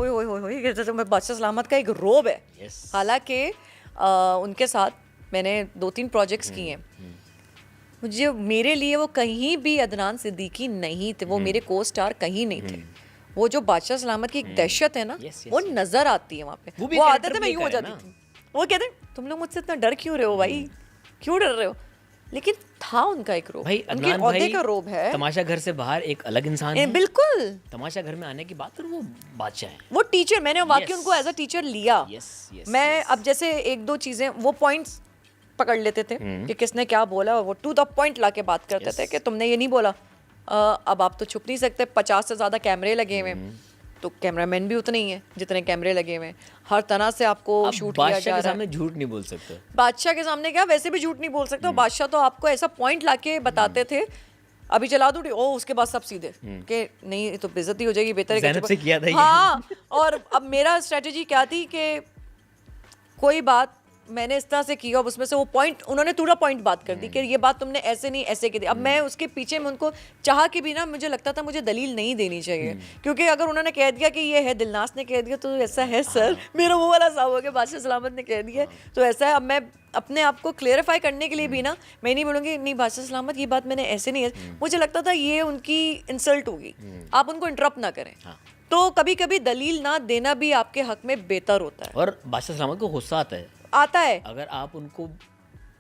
ओए ओए ओए ओए, जैसे मैं बादशाह सलामत का एक रोब है। Yes. हालांकि उनके साथ मैंने 2-3 प्रोजेक्ट्स किए हैं। मुझे मेरे लिए वो कहीं भी अदनान सिद्दीकी नहीं थे, वो मेरे को स्टार कहीं नहीं थे। वो जो बादशाह सलामत की एक दहशत है ना, Yes, yes, वो yes. नजर आती है वहाँ पे। वो भी वो character आदत है, मैं play यूं का हो है जाती ना। थी। वो कहते हैं तुम लोग मुझसे इतना डर क्यों रहे हो भाई, क्यों डर रहे हो? लेकिन था उनका एक रोब, भाई उनके अदनान औहदे भाई का रोब है। तमाशा घर से बाहर एक अलग इंसान है। बिल्कुल। तमाशा घर में आने की बात, और वो बादशाह है। वो टीचर, मैंने वाकई Yes. उनको एज अ टीचर लिया। Yes, yes, मैं yes. अब जैसे एक दो चीजें वो पॉइंट्स पकड़ लेते थे कि किसने क्या बोला, वो टू द पॉइंट लाके बात करते Yes. थे कि तुमने ये नहीं बोला। अब आप तो छुप नहीं सकते, 50 से ज्यादा कैमरे लगे हुए हैं, तो कैमरामैन भी उतने ही हैं जितने कैमरे लगे हुए हैं। हर तरह से आपको आप शूट किया बादशाह जा के रहा है। सामने झूठ नहीं बोल सकते। बादशाह के सामने क्या, वैसे भी झूठ नहीं बोल सकते हो। बादशाह तो आपको ऐसा पॉइंट लाके बताते थे, अभी चला दूँ ओ, उसके बाद सब सीधे कि नहीं ये तो बेइज्जती हो जाएगी, बेहतर है कि ज़ैनब चुप- से किया था ये। हाँ। और अब मेरा स्ट्रेटजी क्या थी कि कोई बात मैंने इस तरह से की और उसमें से वो पॉइंट उन्होंने पूरा पॉइंट बात कर दी कि ये बात तुमने ऐसे नहीं ऐसे की थी। अब मैं उसके पीछे में उनको चाह के भी ना, मुझे लगता था मुझे दलील नहीं देनी चाहिए, क्योंकि अगर उन्होंने कह दिया कि ये है, दिलनास ने कह दिया तो ऐसा है सर, मेरा वो वाला साहब हो गया, बादशाह सलामत ने कह दिया तो ऐसा है। अब मैं अपने आप को क्लेरिफाई करने के लिए भी ना, मैं नहीं बोलूँगी नहीं बादशाह सलामत ये बात मैंने ऐसे नहीं है, मुझे लगता था ये उनकी इंसल्ट होगी, आप उनको इंटरप्ट ना करें। तो कभी कभी दलील ना देना भी आपके हक में बेहतर होता है। और बादशाह सलामत को गुस्सा आता है अगर आप उनको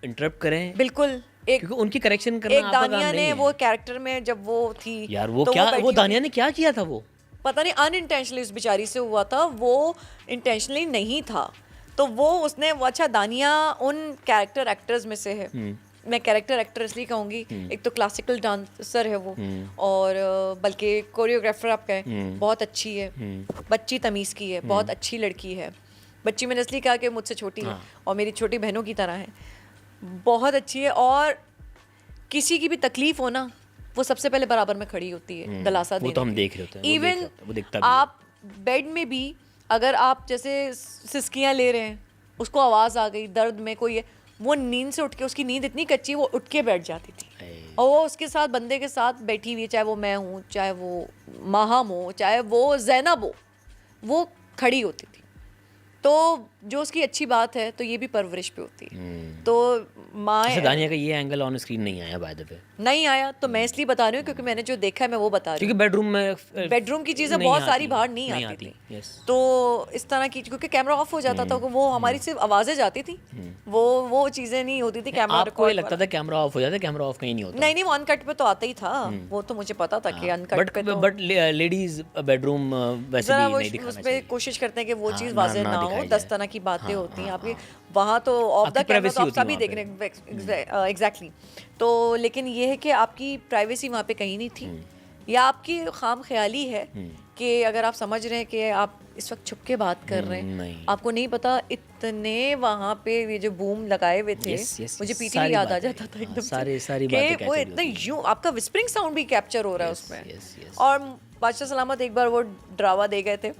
इंटरप्ट करें, बिल्कुल। एक क्योंकि उनकी करेक्शन करना एक आपका काम दानिया नहीं ने है। वो कैरेक्टर में जब वो थी यार वो तो क्या, बैठी वो हुई दानिया थी। ने क्या किया था वो? पता नहीं अनइंटेंशनली उस बेचारी से हुआ था, वो इंटेंशनली नहीं था। तो वो उसने वो, अच्छा दानिया उन कैरेक्टर एक्टर्स में से है, मैं कैरेक्टर एक्टर इसलिए कहूँगी, एक तो क्लासिकल डांसर है वो, और बल्कि कोरियोग्राफर आप कहें, बहुत अच्छी है, बच्ची तमीज़ की है, बहुत अच्छी लड़की है। बच्ची मैंने इसलिए कहा कि मुझसे छोटी है और मेरी छोटी बहनों की तरह है, बहुत अच्छी है, और किसी की भी तकलीफ हो ना, वो सबसे पहले बराबर में खड़ी होती है दलासा देने। वो तो हम देख रहे होते हैं, वो देख रहे इवन होते हैं, वो दिखता भी है। आप बेड में भी अगर आप जैसे सिसकियाँ ले रहे हैं, उसको आवाज़ आ गई, दर्द में कोई है, वो नींद से उठ के, उसकी नींद इतनी कच्ची वो उठ के बैठ जाती थी, और वो उसके साथ बंदे के साथ बैठी हुई है, चाहे वो मैं हूँ, चाहे वो माहम हो, चाहे वो जैनब हो, वो खड़ी होती थी। तो जो उसकी अच्छी बात है, तो ये भी परवरिश पे होती है। तो माँ अच्छा, दानिया का ये एंगल ऑन स्क्रीन नहीं आया बाय द वे। नहीं आया, तो मैं इसलिए बता रही हूँ क्योंकि मैंने जो देखा है मैं वो बता रही क्योंकि हूँ। बेडरूम में बेडरूम की चीज़ें नहीं बहुत आती, सारी बाहर नहीं आती थी। यस। तो इस तरह की, क्योंकि कैमरा ऑफ हो जाता था, वो हमारी सिर्फ आवाज़ें जाती थी, वो चीज़ें नहीं होती थी कैमरा आपको ये रिकॉर्ड लगता था कैमरा ऑफ हो जाता है, कैमरा ऑफ कहीं नहीं होता। नहीं वो अनकट पे तो आता ही था, वो तो मुझे पता था कि अनकट पे तो बट लेडीज बेडरूम वैसे जरा भी वो नहीं दिखाना उस पे चाहिए। कोशिश करते हैं कि वो हाँ, चीज़ ना- वाज़ेह ना ना हो, दिखाई 10 जाए। तरह की बातें हाँ, होती हैं हाँ, आपकी, हाँ। वहाँ तो ऑफ द आपकी कैमरा privacy तो आप होती है सभी वहाँ देख पे। रहे हैं एग्जैक्टली। तो लेकिन ये है कि आपकी प्राइवेसी वहाँ पे कहीं नहीं थी, या आपकी खाम ख्याली है कि अगर आप समझ रहे हैं कि आप इस वक्त छुप के बात कर रहे हैं, नहीं। आपको नहीं पता इतने वहाँ पे ये जो बूम लगाए हुए थे, Yes, yes, मुझे yes, पीटी सारी याद आ बातें, जाता था हाँ, एकदम सारी कि बातें वो capture इतना होती यूं आपका विस्परिंग साउंड भी कैप्चर हो रहा है उसमें। yes, yes. और बादशाह सलामत एक बार वो ड्रावा दे गए थे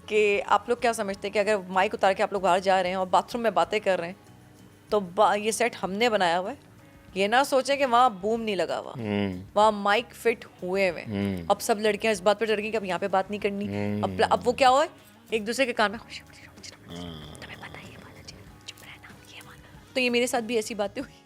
कि आप लोग क्या समझते हैं कि अगर माइक उतार के आप लोग बाहर जा रहे हैं और बाथरूम में बातें कर रहे हैं, तो ये सेट हमने बनाया हुआ है, ये ना सोचें कि वहाँ बूम नहीं लगा हुआ, वहाँ माइक फिट हुए हुए। अब सब लड़कियां इस बात पे डर गई कि अब यहाँ पे बात नहीं करनी। अब वो क्या हुआ, एक दूसरे के कान में तुम्हें पता है ये वाला चीज़, चुप रहना, ये वाला। तो ये मेरे साथ भी ऐसी बातें हुई।